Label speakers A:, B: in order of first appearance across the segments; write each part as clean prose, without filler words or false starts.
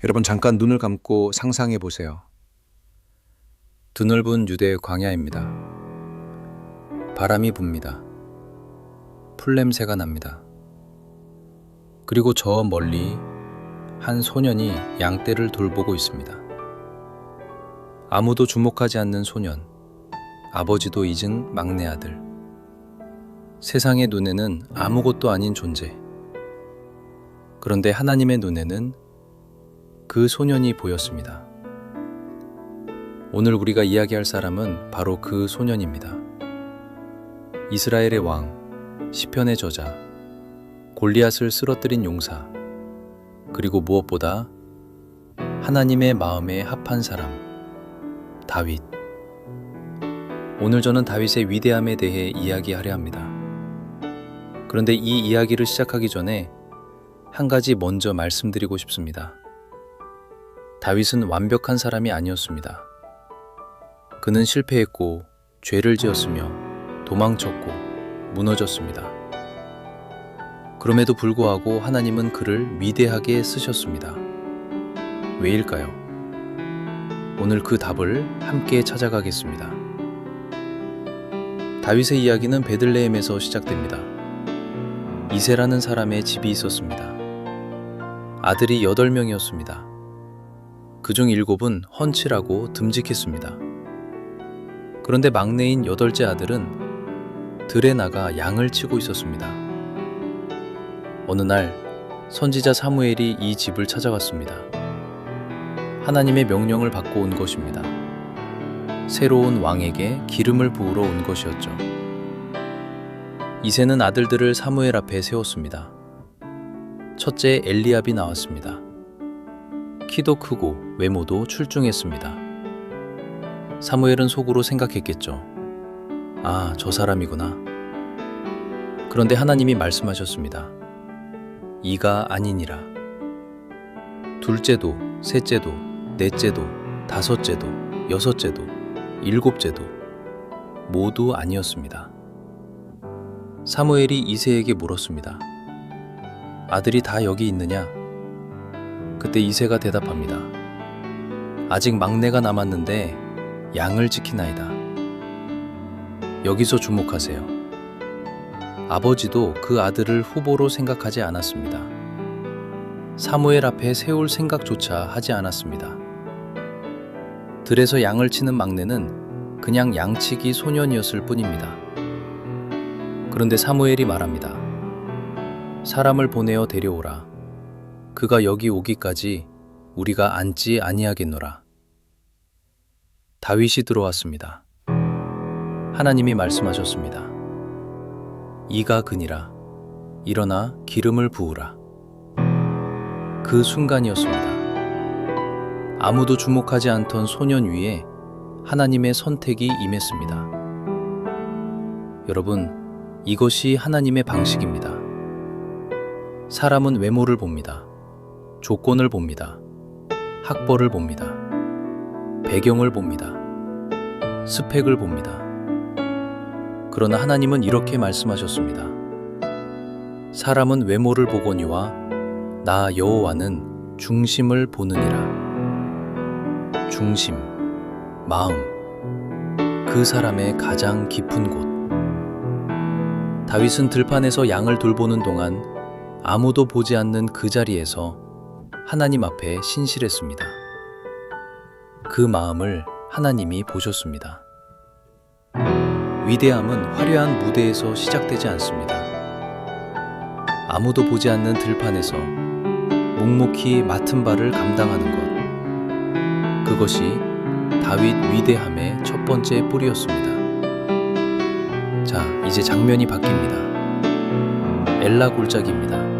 A: 여러분 잠깐 눈을 감고 상상해 보세요. 드넓은 유대 광야입니다. 바람이 붑니다. 풀냄새가 납니다. 그리고 저 멀리 한 소년이 양떼를 돌보고 있습니다. 아무도 주목하지 않는 소년, 아버지도 잊은 막내 아들. 세상의 눈에는 아무것도 아닌 존재. 그런데 하나님의 눈에는 그 소년이 보였습니다. 오늘 우리가 이야기할 사람은 바로 그 소년입니다. 이스라엘의 왕, 시편의 저자, 골리앗을 쓰러뜨린 용사, 그리고 무엇보다 하나님의 마음에 합한 사람, 다윗. 오늘 저는 다윗의 위대함에 대해 이야기하려 합니다. 그런데 이 이야기를 시작하기 전에 한 가지 먼저 말씀드리고 싶습니다. 다윗은 완벽한 사람이 아니었습니다. 그는 실패했고 죄를 지었으며 도망쳤고 무너졌습니다. 그럼에도 불구하고 하나님은 그를 위대하게 쓰셨습니다. 왜일까요? 오늘 그 답을 함께 찾아가겠습니다. 다윗의 이야기는 베들레헴에서 시작됩니다. 이새라는 사람의 집이 있었습니다. 아들이 8명이었습니다. 그중 7은 훤칠하고 듬직했습니다. 그런데 막내인 8째 아들은 들에 나가 양을 치고 있었습니다. 어느 날 선지자 사무엘이 이 집을 찾아갔습니다. 하나님의 명령을 받고 온 것입니다. 새로운 왕에게 기름을 부으러 온 것이었죠. 이새는 아들들을 사무엘 앞에 세웠습니다. 첫째 엘리압이 나왔습니다. 키도 크고 외모도 출중했습니다. 사무엘은 속으로 생각했겠죠. 아, 저 사람이구나. 그런데 하나님이 말씀하셨습니다. 이가 아니니라. 둘째도, 셋째도, 넷째도, 다섯째도, 여섯째도, 일곱째도 모두 아니었습니다. 사무엘이 이새에게 물었습니다. 아들이 다 여기 있느냐? 그때 이새가 대답합니다. 아직 막내가 남았는데 양을 지키나이다. 여기서 주목하세요. 아버지도 그 아들을 후보로 생각하지 않았습니다. 사무엘 앞에 세울 생각조차 하지 않았습니다. 들에서 양을 치는 막내는 그냥 양치기 소년이었을 뿐입니다. 그런데 사무엘이 말합니다. 사람을 보내어 데려오라. 그가 여기 오기까지 우리가 앉지 아니하겠노라. 다윗이 들어왔습니다. 하나님이 말씀하셨습니다. 이가 그니라. 일어나 기름을 부으라. 그 순간이었습니다. 아무도 주목하지 않던 소년 위에 하나님의 선택이 임했습니다. 여러분, 이것이 하나님의 방식입니다. 사람은 외모를 봅니다. 조건을 봅니다. 학벌을 봅니다. 배경을 봅니다. 스펙을 봅니다. 그러나 하나님은 이렇게 말씀하셨습니다. 사람은 외모를 보거니와 나 여호와는 중심을 보느니라. 중심, 마음, 그 사람의 가장 깊은 곳. 다윗은 들판에서 양을 돌보는 동안 아무도 보지 않는 그 자리에서 하나님 앞에 신실했습니다. 그 마음을 하나님이 보셨습니다. 위대함은 화려한 무대에서 시작되지 않습니다. 아무도 보지 않는 들판에서 묵묵히 맡은 바를 감당하는 것. 그것이 다윗 위대함의 첫 번째 뿌리였습니다. 자, 이제 장면이 바뀝니다. 엘라 골짜기입니다.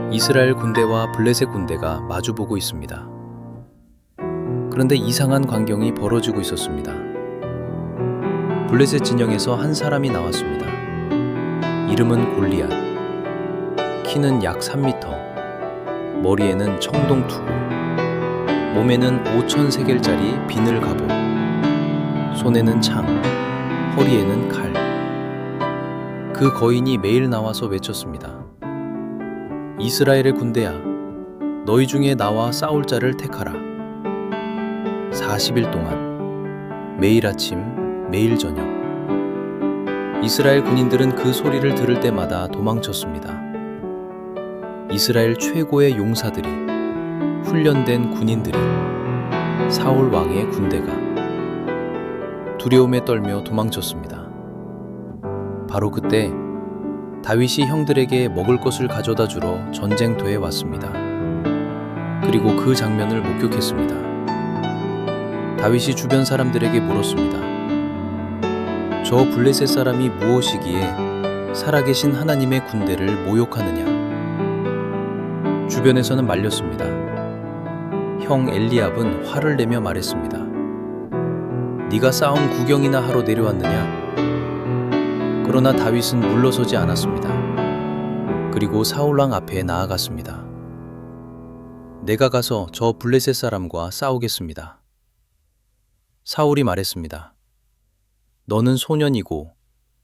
A: 이스라엘 군대와 블레셋 군대가 마주보고 있습니다. 그런데 이상한 광경이 벌어지고 있었습니다. 블레셋 진영에서 한 사람이 나왔습니다. 이름은 골리앗. 키는 약 3m, 머리에는 청동투구, 몸에는 5,000세겔짜리 비늘 갑옷, 손에는 창, 허리에는 칼. 그 거인이 매일 나와서 외쳤습니다. 이스라엘의 군대야, 너희 중에 나와 싸울 자를 택하라. 40일 동안 매일 아침 매일 저녁 이스라엘 군인들은 그 소리를 들을 때마다 도망쳤습니다. 이스라엘 최고의 용사들이, 훈련된 군인들이, 사울 왕의 군대가 두려움에 떨며 도망쳤습니다. 바로 그때 다윗이 형들에게 먹을 것을 가져다 주러 전쟁터에 왔습니다. 그리고 그 장면을 목격했습니다. 다윗이 주변 사람들에게 물었습니다. 저 블레셋 사람이 무엇이기에 살아계신 하나님의 군대를 모욕하느냐? 주변에서는 말렸습니다. 형 엘리압은 화를 내며 말했습니다. 네가 싸움 구경이나 하러 내려왔느냐? 그러나 다윗은 물러서지 않았습니다. 그리고 사울왕 앞에 나아갔습니다. 내가 가서 저 블레셋 사람과 싸우겠습니다. 사울이 말했습니다. 너는 소년이고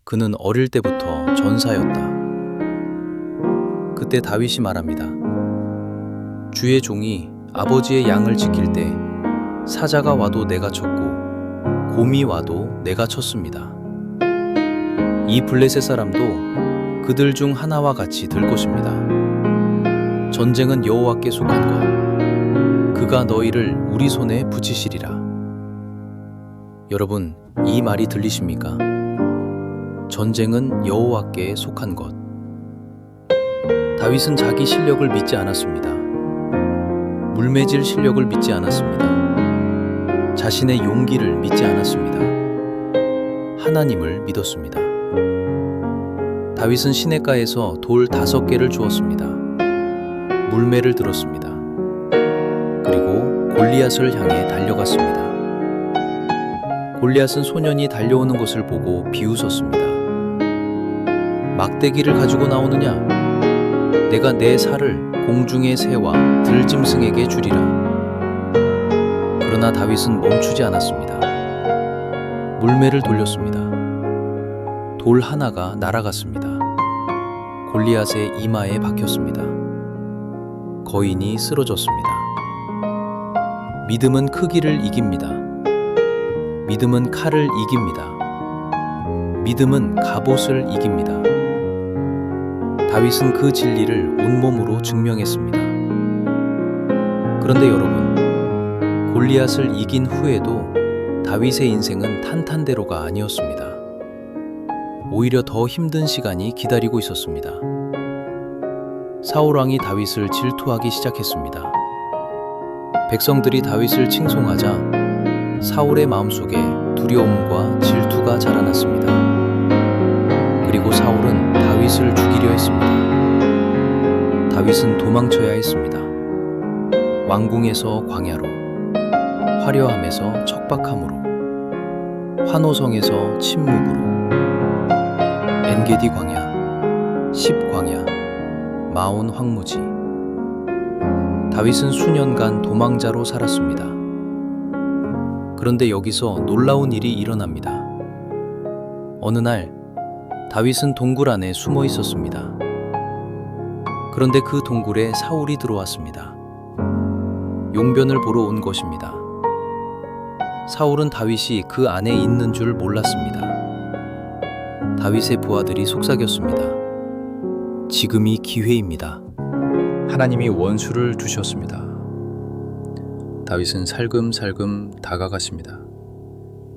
A: 그는 어릴 때부터 전사였다. 그때 다윗이 말합니다. 주의 종이 아버지의 양을 지킬 때 사자가 와도 내가 쳤고 곰이 와도 내가 쳤습니다. 이 블레셋 사람도 그들 중 하나와 같이 들 것입니다. 전쟁은 여호와께 속한 것, 그가 너희를 우리 손에 붙이시리라. 여러분, 이 말이 들리십니까? 전쟁은 여호와께 속한 것. 다윗은 자기 실력을 믿지 않았습니다. 물매질 실력을 믿지 않았습니다. 자신의 용기를 믿지 않았습니다. 하나님을 믿었습니다. 다윗은 시냇가에서 돌 5개를 주었습니다. 물매를 들었습니다. 그리고 골리앗을 향해 달려갔습니다. 골리앗은 소년이 달려오는 것을 보고 비웃었습니다. 막대기를 가지고 나오느냐? 내가 내 살을 공중의 새와 들짐승에게 주리라. 그러나 다윗은 멈추지 않았습니다. 물매를 돌렸습니다. 돌 하나가 날아갔습니다. 골리앗의 이마에 박혔습니다. 거인이 쓰러졌습니다. 믿음은 크기를 이깁니다. 믿음은 칼을 이깁니다. 믿음은 갑옷을 이깁니다. 다윗은 그 진리를 온몸으로 증명했습니다. 그런데 여러분, 골리앗을 이긴 후에도 다윗의 인생은 탄탄대로가 아니었습니다. 오히려 더 힘든 시간이 기다리고 있었습니다. 사울왕이 다윗을 질투하기 시작했습니다. 백성들이 다윗을 칭송하자 사울의 마음속에 두려움과 질투가 자라났습니다. 그리고 사울은 다윗을 죽이려 했습니다. 다윗은 도망쳐야 했습니다. 왕궁에서 광야로, 화려함에서 척박함으로, 환호성에서 침묵으로, 엔게디 광야, 십광야, 마온 황무지. 다윗은 수년간 도망자로 살았습니다. 그런데 여기서 놀라운 일이 일어납니다. 어느 날 다윗은 동굴 안에 숨어 있었습니다. 그런데 그 동굴에 사울이 들어왔습니다. 용변을 보러 온 것입니다. 사울은 다윗이 그 안에 있는 줄 몰랐습니다. 다윗의 부하들이 속삭였습니다. 지금이 기회입니다. 하나님이 원수를 두셨습니다. 다윗은 살금살금 다가갔습니다.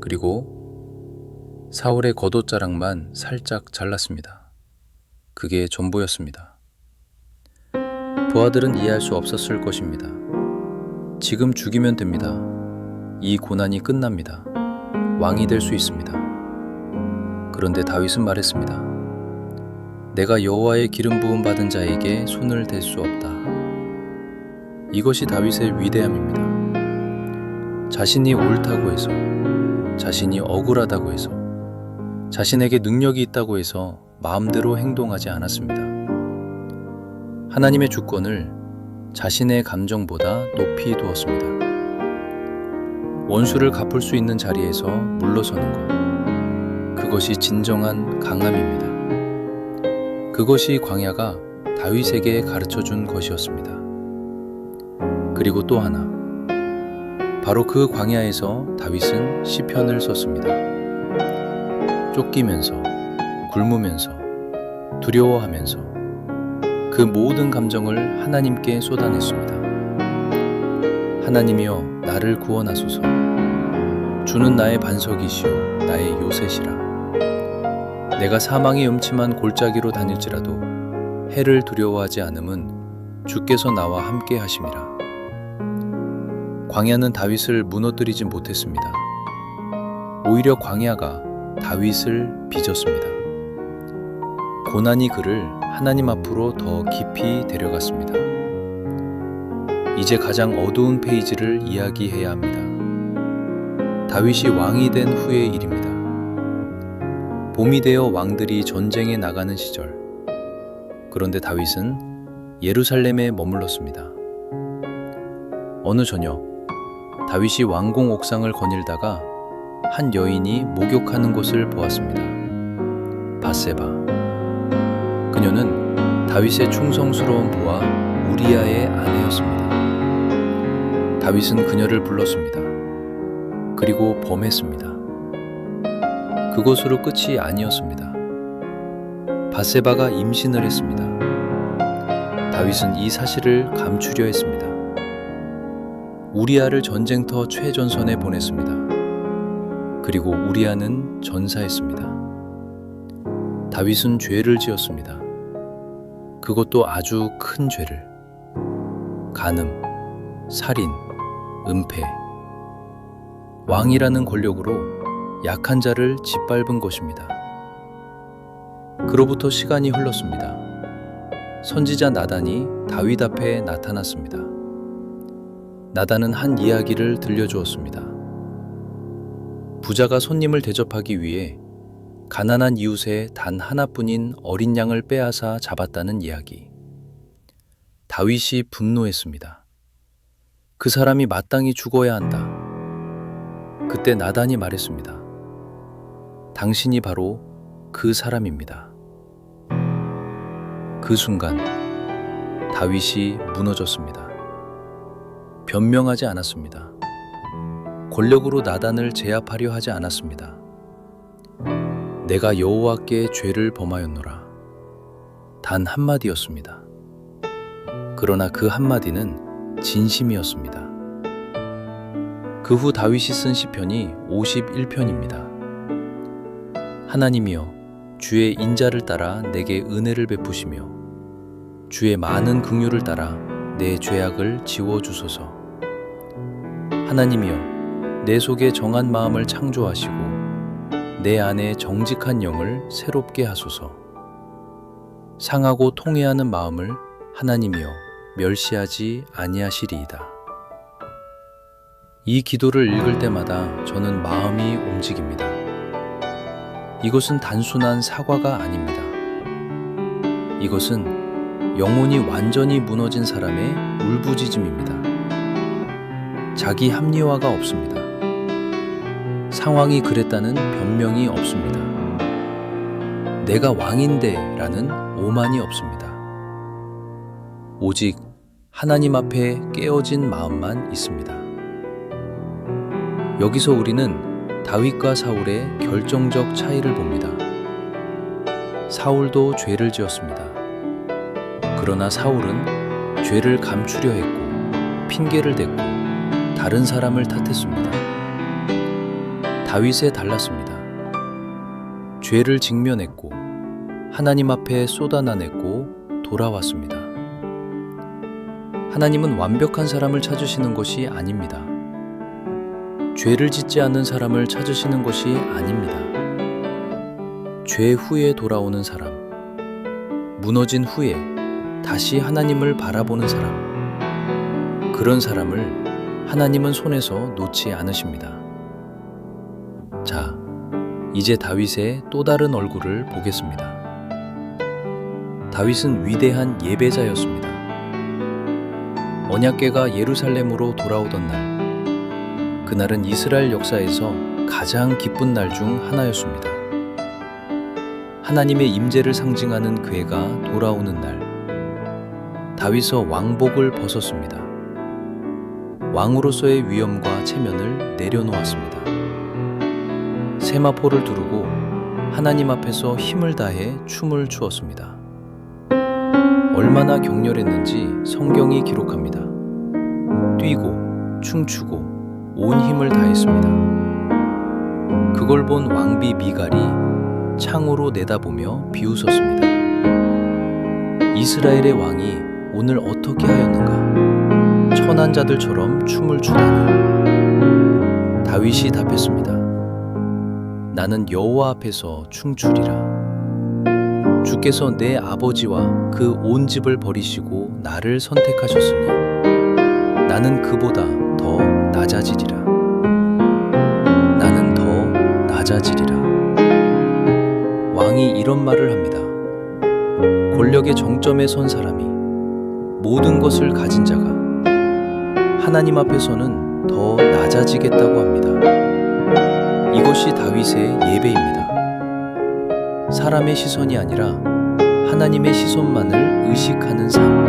A: 그리고 사울의 겉옷자락만 살짝 잘랐습니다. 그게 전부였습니다. 부하들은 이해할 수 없었을 것입니다. 지금 죽이면 됩니다. 이 고난이 끝납니다. 왕이 될 수 있습니다. 그런데 다윗은 말했습니다. 내가 여호와의 기름 부음 받은 자에게 손을 댈 수 없다. 이것이 다윗의 위대함입니다. 자신이 옳다고 해서, 자신이 억울하다고 해서, 자신에게 능력이 있다고 해서 마음대로 행동하지 않았습니다. 하나님의 주권을 자신의 감정보다 높이 두었습니다. 원수를 갚을 수 있는 자리에서 물러서는 것, 그것이 진정한 강함입니다. 그것이 광야가 다윗에게 가르쳐준 것이었습니다. 그리고 또 하나, 바로 그 광야에서 다윗은 시편을 썼습니다. 쫓기면서, 굶으면서, 두려워하면서 그 모든 감정을 하나님께 쏟아냈습니다. 하나님이여 나를 구원하소서. 주는 나의 반석이시오 나의 요새시라. 내가 사망의 음침한 골짜기로 다닐지라도 해를 두려워하지 않음은 주께서 나와 함께 하심이라. 광야는 다윗을 무너뜨리지 못했습니다. 오히려 광야가 다윗을 빚었습니다. 고난이 그를 하나님 앞으로 더 깊이 데려갔습니다. 이제 가장 어두운 페이지를 이야기해야 합니다. 다윗이 왕이 된 후의 일입니다. 봄이 되어 왕들이 전쟁에 나가는 시절, 그런데 다윗은 예루살렘에 머물렀습니다. 어느 저녁, 다윗이 왕궁 옥상을 거닐다가 한 여인이 목욕하는 것을 보았습니다. 밧세바. 그녀는 다윗의 충성스러운 부하 우리아의 아내였습니다. 다윗은 그녀를 불렀습니다. 그리고 범했습니다. 그것으로 끝이 아니었습니다. 밧세바가 임신을 했습니다. 다윗은 이 사실을 감추려 했습니다. 우리아를 전쟁터 최전선에 보냈습니다. 그리고 우리아는 전사했습니다. 다윗은 죄를 지었습니다. 그것도 아주 큰 죄를. 간음, 살인, 은폐. 왕이라는 권력으로 약한 자를 짓밟은 것입니다. 그로부터 시간이 흘렀습니다. 선지자 나단이 다윗 앞에 나타났습니다. 나단은 한 이야기를 들려주었습니다. 부자가 손님을 대접하기 위해 가난한 이웃의 단 하나뿐인 어린 양을 빼앗아 잡았다는 이야기. 다윗이 분노했습니다. 그 사람이 마땅히 죽어야 한다. 그때 나단이 말했습니다. 당신이 바로 그 사람입니다. 그 순간 다윗이 무너졌습니다. 변명하지 않았습니다. 권력으로 나단을 제압하려 하지 않았습니다. 내가 여호와께 죄를 범하였노라. 단 한마디였습니다. 그러나 그 한마디는 진심이었습니다. 그 후 다윗이 쓴 시편이 51편입니다. 하나님이여 주의 인자를 따라 내게 은혜를 베푸시며 주의 많은 긍휼을 따라 내 죄악을 지워주소서. 하나님이여 내 속에 정한 마음을 창조하시고 내 안에 정직한 영을 새롭게 하소서. 상하고 통회하는 마음을 하나님이여 멸시하지 아니하시리이다. 이 기도를 읽을 때마다 저는 마음이 움직입니다. 이것은 단순한 사과가 아닙니다. 이것은 영혼이 완전히 무너진 사람의 울부짖음입니다. 자기 합리화가 없습니다. 상황이 그랬다는 변명이 없습니다. 내가 왕인데 라는 오만이 없습니다. 오직 하나님 앞에 깨어진 마음만 있습니다. 여기서 우리는 다윗과 사울의 결정적 차이를 봅니다. 사울도 죄를 지었습니다. 그러나 사울은 죄를 감추려 했고 핑계를 댔고 다른 사람을 탓했습니다. 다윗에 달랐습니다. 죄를 직면했고 하나님 앞에 쏟아내냈고 돌아왔습니다. 하나님은 완벽한 사람을 찾으시는 것이 아닙니다. 죄를 짓지 않는 사람을 찾으시는 것이 아닙니다. 죄 후에 돌아오는 사람, 무너진 후에 다시 하나님을 바라보는 사람, 그런 사람을 하나님은 손에서 놓지 않으십니다. 자, 이제 다윗의 또 다른 얼굴을 보겠습니다. 다윗은 위대한 예배자였습니다. 언약궤가 예루살렘으로 돌아오던 날, 그날은 이스라엘 역사에서 가장 기쁜 날 중 하나였습니다. 하나님의 임재를 상징하는 궤가 돌아오는 날, 다윗은 왕복을 벗었습니다. 왕으로서의 위엄과 체면을 내려놓았습니다. 세마포를 두르고 하나님 앞에서 힘을 다해 춤을 추었습니다. 얼마나 격렬했는지 성경이 기록합니다. 뛰고 춤추고 온 힘을 다했습니다. 그걸 본 왕비 미갈이 창으로 내다보며 비웃었습니다. 이스라엘의 왕이 오늘 어떻게 하였는가? 천한 자들처럼 춤을 추다니. 다윗이 답했습니다. 나는 여호와 앞에서 춤추리라. 주께서 내 아버지와 그 온 집을 버리시고 나를 선택하셨으니 나는 그보다 더 낮아지리라. 나는 더 낮아지리라. 왕이 이런 말을 합니다. 권력의 정점에 선 사람이 모든 것을 가진 자가 하나님 앞에서는 더 낮아지겠다고 합니다. 이것이 다윗의 예배입니다. 사람의 시선이 아니라 하나님의 시선만을 의식하는 삶.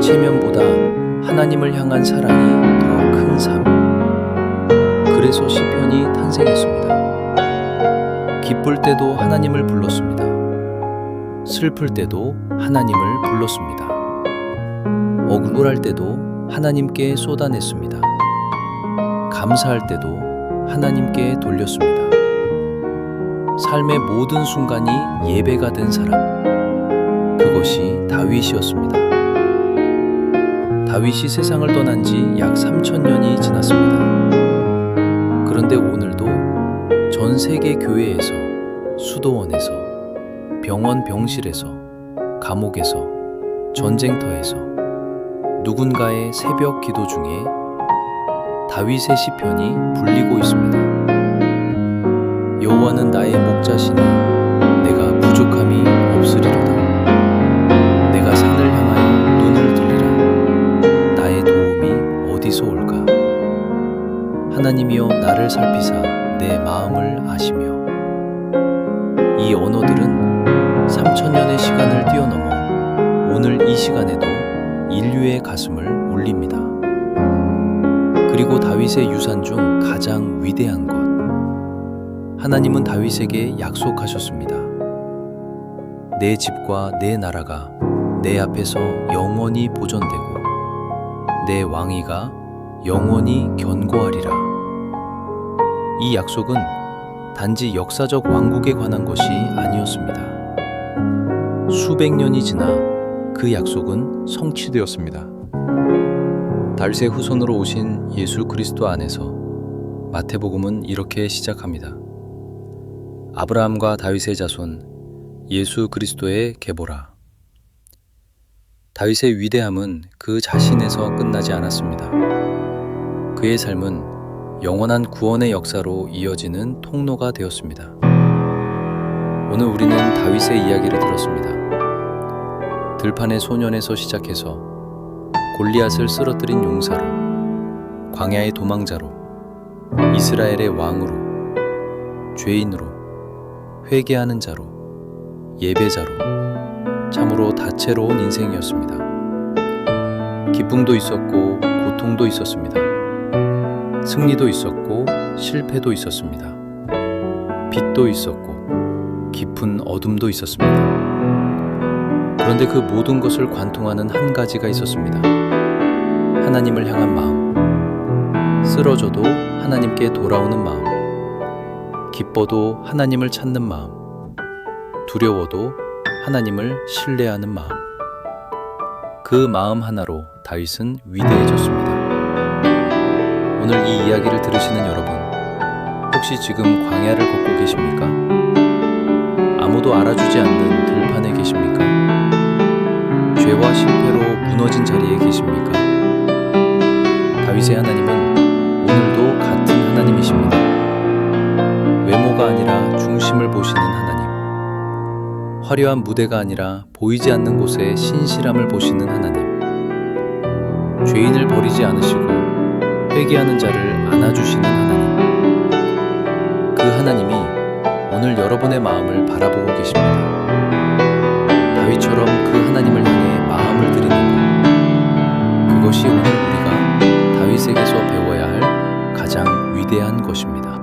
A: 체면보다 하나님을 향한 사랑이 더 큰 삶. 그래서 시편이 탄생했습니다. 기쁠 때도 하나님을 불렀습니다. 슬플 때도 하나님을 불렀습니다. 억울할 때도 하나님께 쏟아냈습니다. 감사할 때도 하나님께 돌렸습니다. 삶의 모든 순간이 예배가 된 사람, 그것이 다윗이었습니다. 다윗이 세상을 떠난 지 약 3000년이 지났습니다. 그런데 오늘도 전 세계 교회에서, 수도원에서, 병원 병실에서, 감옥에서, 전쟁터에서 누군가의 새벽 기도 중에 다윗의 시편이 불리고 있습니다. 여호와는 나의 목자시니 내가 부족함이 없으리로다. 내가 산을 향하여 눈을 들리라. 나의 도움이 어디서 올까? 하나님이여 나를 살피사 내 마음을 아시며. 이 언어들은 3000년의 시간을 뛰어넘어 오늘 이 시간에도 인류의 가슴을 울립니다. 그리고 다윗의 유산 중 가장 위대한 것, 하나님은 다윗에게 약속하셨습니다. 내 집과 내 나라가 내 앞에서 영원히 보존되고 내 왕위가 영원히 견고하리라. 이 약속은 단지 역사적 왕국에 관한 것이 아니었습니다. 수백 년이 지나 그 약속은 성취되었습니다. 다윗의 후손으로 오신 예수 그리스도 안에서 마태복음은 이렇게 시작합니다. 아브라함과 다윗의 자손 예수 그리스도의 계보라. 다윗의 위대함은 그 자신에서 끝나지 않았습니다. 그의 삶은 영원한 구원의 역사로 이어지는 통로가 되었습니다. 오늘 우리는 다윗의 이야기를 들었습니다. 들판의 소년에서 시작해서 골리앗을 쓰러뜨린 용사로, 광야의 도망자로, 이스라엘의 왕으로, 죄인으로, 회개하는 자로, 예배자로, 참으로 다채로운 인생이었습니다. 기쁨도 있었고 고통도 있었습니다. 승리도 있었고 실패도 있었습니다. 빛도 있었고 깊은 어둠도 있었습니다. 그런데 그 모든 것을 관통하는 한 가지가 있었습니다. 하나님을 향한 마음, 쓰러져도 하나님께 돌아오는 마음, 기뻐도 하나님을 찾는 마음, 두려워도 하나님을 신뢰하는 마음. 그 마음 하나로 다윗은 위대해졌습니다. 오늘 이 이야기를 들으시는 여러분, 혹시 지금 광야를 걷고 계십니까? 아무도 알아주지 않는 들판에 계십니까? 죄와 실패로 무너진 자리에 계십니까? 다윗의 하나님은 오늘도 같은 하나님이십니다. 외모가 아니라 중심을 보시는 하나님, 화려한 무대가 아니라 보이지 않는 곳에 신실함을 보시는 하나님, 죄인을 버리지 않으시고 회개하는 자를 안아주시는 하나님, 그 하나님이 오늘 여러분의 마음을 바라보고 계십니다. 다윗처럼 그 하나님을 향해 마음을 드리는 것, 그것이 오늘 우리가 위대한 것입니다.